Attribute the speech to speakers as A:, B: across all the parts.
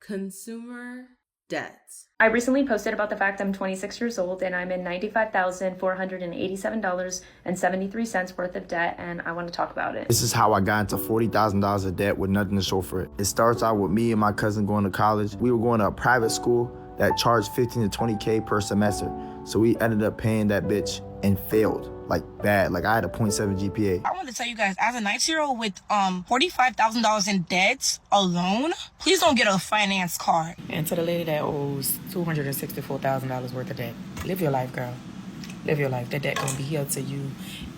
A: Consumer debt.
B: I recently posted about the fact I'm 26 years old and I'm in $95,487.73 worth of debt, and I want to talk about it.
C: This is how I got into $40,000 of debt with nothing to show for it. It starts out with me and my cousin going to college. We were going to a private school that charged $15 to $20K per semester. So we ended up paying that bitch and failed, like bad. Like I had a 0.7 GPA.
D: I want to tell you guys, as a 19-year-old with $45,000 in debt alone, please don't get a finance card.
E: And to the lady that owes $264,000 worth of debt, live your life, girl. Live your life. That debt gonna be here to you,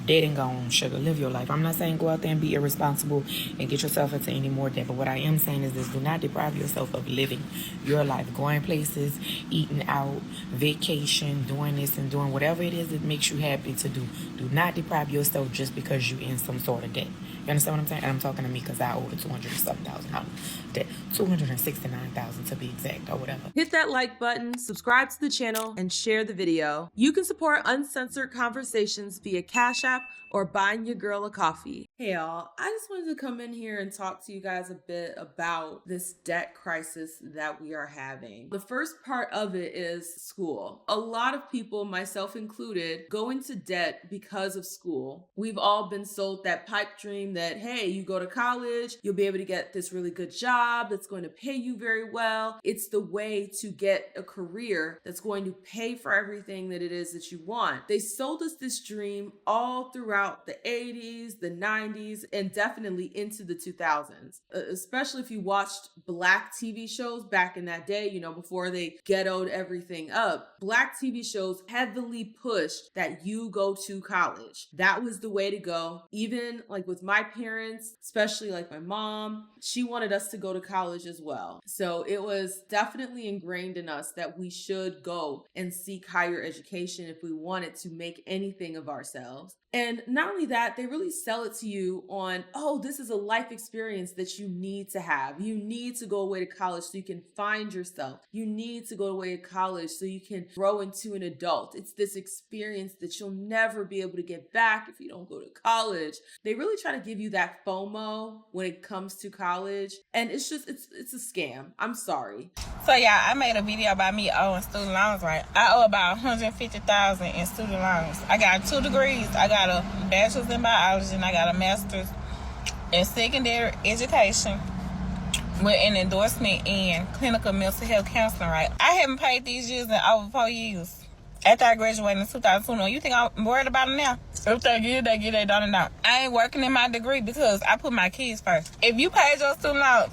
E: dead and gone, sugar. Live your life. I'm not saying go out there and be irresponsible and get yourself into any more debt, but what I am saying is this: do not deprive yourself of living your life, going places, eating out, vacation, doing this and doing whatever it is that makes you happy to do. Do not deprive yourself just because you're in some sort of debt. You understand what I'm saying? And I'm talking to me because I owe $207,000 debt, $269,000 to be exact, or whatever.
A: Hit that like button, subscribe to the channel, and share the video. You can support uncensored conversations via Cash App or buying your girl a coffee. Hey y'all, I just wanted to come in here and talk to you guys a bit about this debt crisis that we are having. The first part of it is school. A lot of people, myself included, go into debt because of school. We've all been sold that pipe dream that, hey, you go to college, you'll be able to get this really good job that's going to pay you very well. It's the way to get a career that's going to pay for everything that it is that you want. They sold us this dream all throughout the 80s, the 90s, and definitely into the 2000s. Especially if you watched Black TV shows back in that day, you know, before they ghettoed everything up. Black TV shows heavily pushed that you go to college. That was the way to go. Even like with my parents, especially like my mom, she wanted us to go to college as well. So it was definitely ingrained in us that we should go and seek higher education if we wanted to make anything of ourselves. And not only that, they really sell it to you on, oh, this is a life experience that you need to have. You need to go away to college so you can find yourself. You need to go away to college so you can grow into an adult. It's this experience that you'll never be able to get back if you don't go to college. They really try to give you that FOMO when it comes to college. And it's just, it's a scam. I'm sorry.
D: So yeah, I made a video about me owing student loans, right? I owe about $150,000 in student loans. I got 2 degrees. I got a bachelor's in biology and I got a master's in secondary education with an endorsement in clinical mental health counseling, right? I haven't paid these years in over 4 years. After I graduated in 2021, you think I'm worried about it now? If they get it done now. I ain't working in my degree because I put my kids first. If you paid your student loan,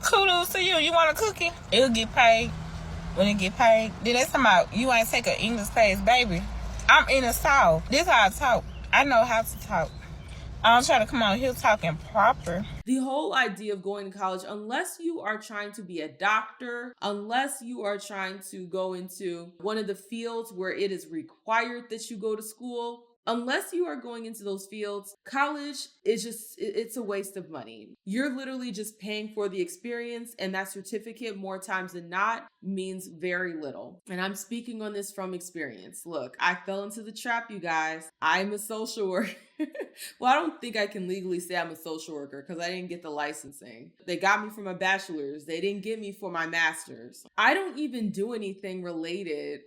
D: kudos to you. You want a cookie? It'll get paid when it get paid. Then they talking about you ain't take an English class, baby. I'm in the South. This how I talk. I know how to talk. I don't try to come on here talking proper.
A: The whole idea of going to college, unless you are trying to be a doctor, unless you are trying to go into one of the fields where it is required that you go to school, unless you are going into those fields, college is just, it's a waste of money. You're literally just paying for the experience, and that certificate more times than not means very little. And I'm speaking on this from experience. Look, I fell into the trap, you guys. I'm a social worker. Well, I don't think I can legally say I'm a social worker because I didn't get the licensing. They got me for my bachelor's. They didn't get me for my master's. I don't even do anything related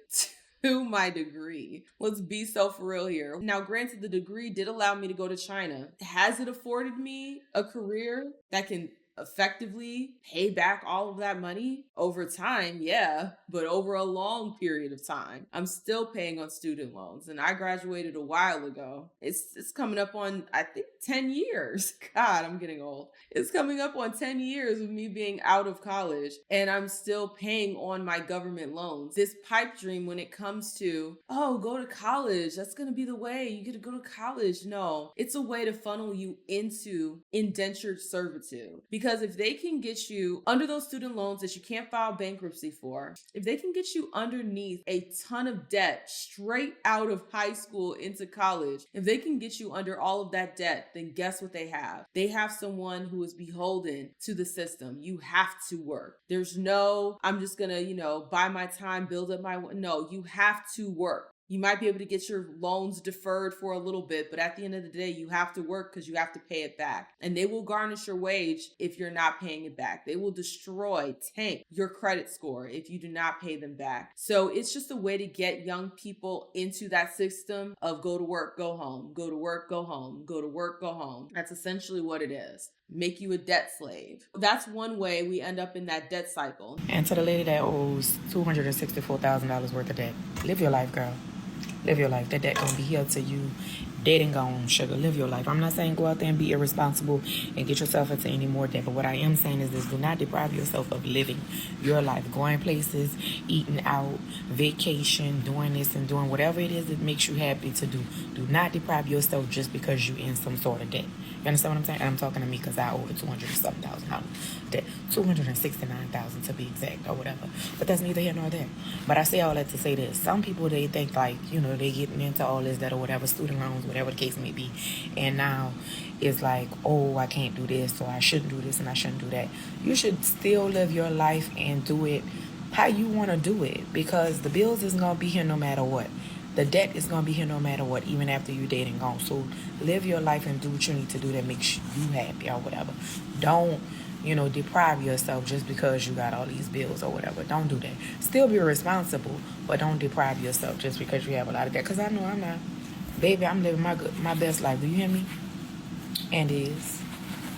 A: to my degree. Let's be so for real here. Now, granted, the degree did allow me to go to China. Has it afforded me a career that can effectively pay back all of that money over time? Yeah, but over a long period of time. I'm still paying on student loans, and I graduated a while ago. It's coming up on, I think, 10 years. God, I'm getting old. It's coming up on 10 years of me being out of college, and I'm still paying on my government loans. This pipe dream when it comes to, oh, go to college, that's gonna be the way, you get to go to college. No, it's a way to funnel you into indentured servitude. Because if they can get you under those student loans that you can't file bankruptcy for, if they can get you underneath a ton of debt straight out of high school into college, if they can get you under all of that debt, then guess what they have? They have someone who is beholden to the system. You have to work. There's no, I'm just gonna, buy my time, build up my, no, you have to work. You might be able to get your loans deferred for a little bit, but at the end of the day, you have to work because you have to pay it back. And they will garnish your wage if you're not paying it back. They will tank your credit score if you do not pay them back. So it's just a way to get young people into that system of go to work, go home, go to work, go home, go to work, go home. That's essentially what it is. Make you a debt slave. That's one way we end up in that debt cycle.
E: And to the lady that owes $264,000 worth of debt, live your life, girl. Live your life. That debt gonna be here to you, dead and gone, sugar. Live your life. I'm not saying go out there and be irresponsible and get yourself into any more debt. But what I am saying is this: do not deprive yourself of living your life, going places, eating out, vacation, doing this and doing whatever it is that makes you happy to do. Do not deprive yourself just because you're in some sort of debt. You understand what I'm saying? And I'm talking to me because I owe over $200,000 debt, $269,000 to be exact, or whatever. But that's neither here nor there. But I say all that to say this: some people, they think like, you know, they getting into all this, that, or whatever, student loans, whatever the case may be, and now it's like, oh, I can't do this, or I shouldn't do this, and I shouldn't do that. You should still live your life and do it how you want to do it, because the bills is gonna be here no matter what. The debt is going to be here no matter what, even after you're dead and gone. So live your life and do what you need to do that makes you happy or whatever. Don't, deprive yourself just because you got all these bills or whatever. Don't do that. Still be responsible, but don't deprive yourself just because you have a lot of debt. Because I know I'm not. Baby, I'm living my best life. Do you hear me? And is.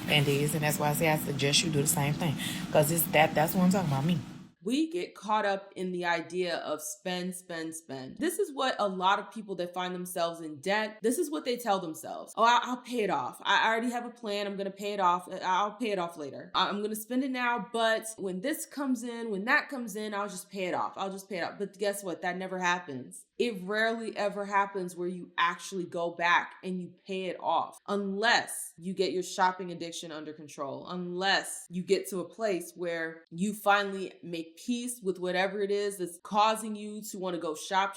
E: And that's why I say I suggest you do the same thing. Because that's what I'm talking about, me.
A: We get caught up in the idea of spend, spend, spend. This is what a lot of people that find themselves in debt, this is what they tell themselves. Oh, I'll pay it off. I already have a plan. I'm going to pay it off. I'll pay it off later. I'm going to spend it now, but when this comes in, when that comes in, I'll just pay it off. But guess what? That never happens. It rarely ever happens where you actually go back and you pay it off, unless you get your shopping addiction under control, unless you get to a place where you finally make peace with whatever it is that's causing you to want to go shop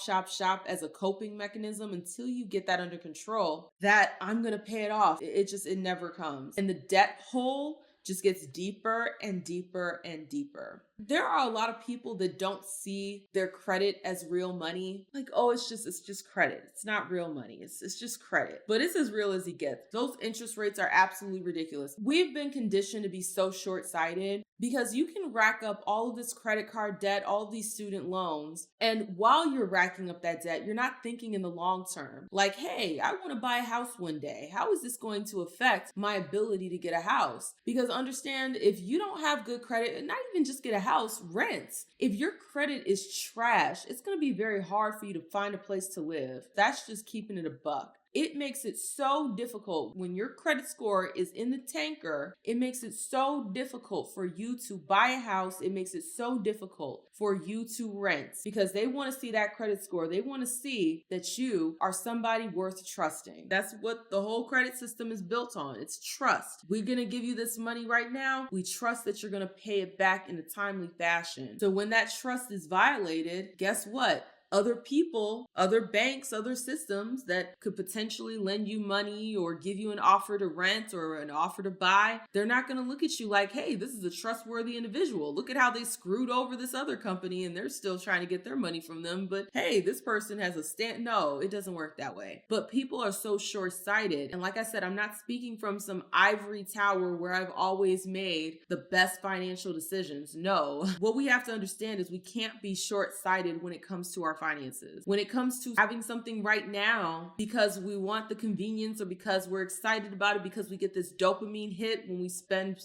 A: as a coping mechanism. Until you get that under control, that I'm going to pay it off. It never comes. And the debt hole just gets deeper and deeper and deeper. There are a lot of people that don't see their credit as real money. Like, oh, it's just credit. It's not real money. It's just credit. But it's as real as it gets. Those interest rates are absolutely ridiculous. We've been conditioned to be so short-sighted because you can rack up all of this credit card debt, all of these student loans, and while you're racking up that debt, you're not thinking in the long term. Like, hey, I want to buy a house one day. How is this going to affect my ability to get a house? Because understand, if you don't have good credit, and not even just get a house, rent. If your credit is trash, it's going to be very hard for you to find a place to live. That's just keeping it a buck. It makes it so difficult when your credit score is in the tanker. It makes it so difficult for you to buy a house. It makes it so difficult for you to rent because they want to see that credit score. They want to see that you are somebody worth trusting. That's what the whole credit system is built on. It's trust. We're going to give you this money right now. We trust that you're going to pay it back in a timely fashion. So when that trust is violated, guess what? Other people, other banks, other systems that could potentially lend you money or give you an offer to rent or an offer to buy, they're not going to look at you like, hey, this is a trustworthy individual. Look at how they screwed over this other company and they're still trying to get their money from them. But hey, this person has a stand. No, it doesn't work that way. But people are so short-sighted. And like I said, I'm not speaking from some ivory tower where I've always made the best financial decisions. No, what we have to understand is we can't be short-sighted when it comes to our finances. When it comes to having something right now because we want the convenience or because we're excited about it, because we get this dopamine hit when we spend,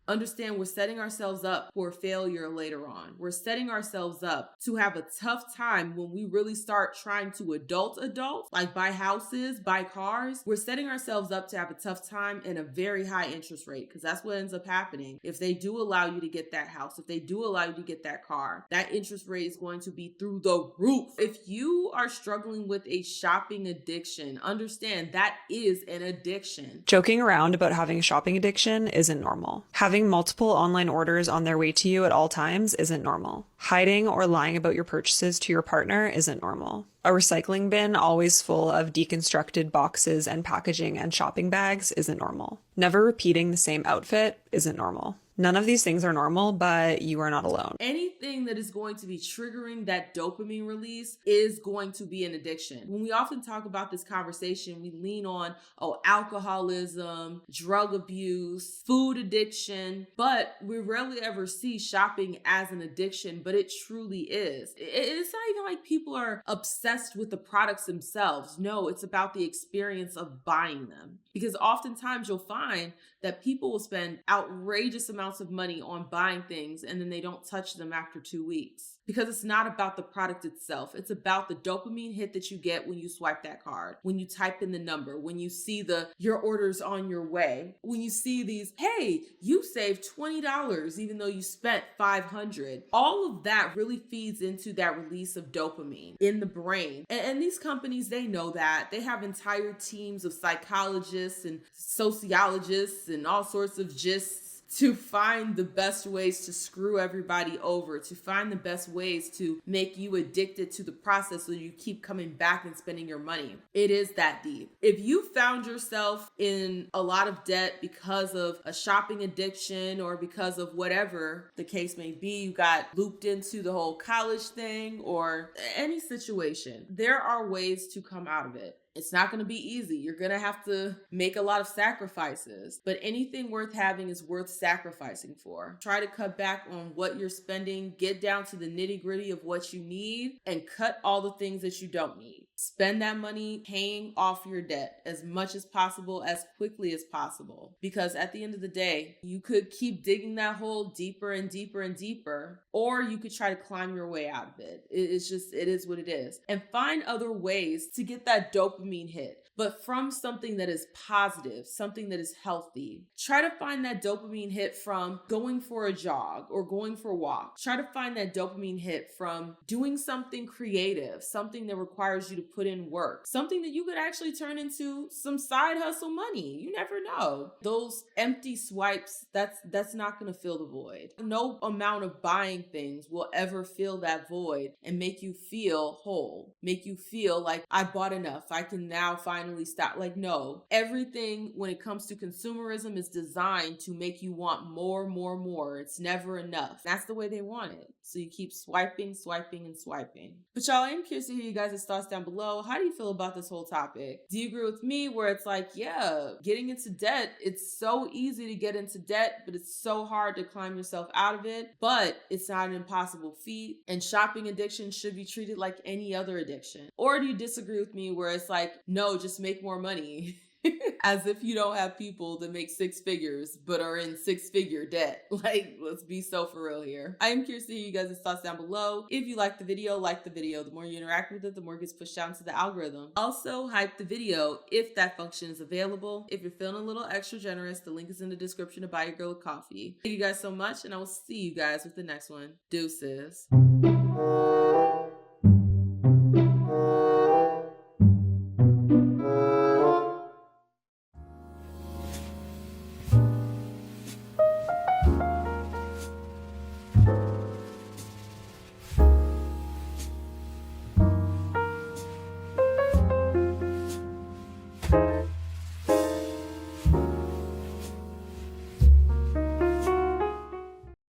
A: understand we're setting ourselves up for failure later on. We're setting ourselves up to have a tough time when we really start trying to adult, like buy houses, buy cars. We're setting ourselves up to have a tough time and a very high interest rate because that's what ends up happening. If they do allow you to get that house, if they do allow you to get that car, that interest rate is going to be through the roof. If you are struggling with a shopping addiction, understand that is an addiction.
F: Joking around about having a shopping addiction isn't normal. Having multiple online orders on their way to you at all times isn't normal. Hiding or lying about your purchases to your partner isn't normal. A recycling bin always full of deconstructed boxes and packaging and shopping bags isn't normal. Never repeating the same outfit isn't normal. None of these things are normal, but you are not alone.
A: Anything that is going to be triggering that dopamine release is going to be an addiction. When we often talk about this conversation, we lean on, alcoholism, drug abuse, food addiction, but we rarely ever see shopping as an addiction, but it truly is. It's not even like people are obsessed with the products themselves. No, it's about the experience of buying them. Because oftentimes you'll find that people will spend outrageous amounts of money on buying things and then they don't touch them after 2 weeks. Because it's not about the product itself. It's about the dopamine hit that you get when you swipe that card, when you type in the number, when you see your orders on your way, when you see these, hey, you saved $20 even though you spent $500. All of that really feeds into that release of dopamine in the brain. And these companies, they know that. They have entire teams of psychologists and sociologists and all sorts of gists to find the best ways to screw everybody over, to find the best ways to make you addicted to the process so you keep coming back and spending your money. It is that deep. If you found yourself in a lot of debt because of a shopping addiction or because of whatever the case may be, you got looped into the whole college thing or any situation, there are ways to come out of it. It's not going to be easy. You're going to have to make a lot of sacrifices, but anything worth having is worth sacrificing for. Try to cut back on what you're spending, get down to the nitty-gritty of what you need, and cut all the things that you don't need. Spend that money paying off your debt as much as possible, as quickly as possible. Because at the end of the day, you could keep digging that hole deeper and deeper and deeper, or you could try to climb your way out of it. It is what it is. And find other ways to get that dopamine hit, but from something that is positive, something that is healthy. Try to find that dopamine hit from going for a jog or going for a walk. Try to find that dopamine hit from doing something creative, something that requires you to put in work, something that you could actually turn into some side hustle money. You never know. Those empty swipes, that's not going to fill the void. No amount of buying things will ever fill that void and make you feel whole, make you feel like I bought enough. I can now finally stop. Like, no, everything when it comes to consumerism is designed to make you want more, more, more. It's never enough. That's the way they want it. So you keep swiping, swiping, and swiping. But y'all, I am curious to hear you guys' thoughts down below. How do you feel about this whole topic? Do you agree with me where it's like, yeah, getting into debt, it's so easy to get into debt, but it's so hard to climb yourself out of it, but it's not an impossible feat, and shopping addiction should be treated like any other addiction? Or do you disagree with me where it's like, no, just make more money? As if you don't have people that make 6 figures but are in 6-figure debt. Like, let's be so for real here. I am curious to hear you guys' thoughts down below. If you like the video, like the video. The more you interact with it, the more it gets pushed out into the algorithm. Also, hype the video if that function is available. If you're feeling a little extra generous, the link is in the description to buy your girl a coffee. Thank you guys so much, and I will see you guys with the next one. Deuces.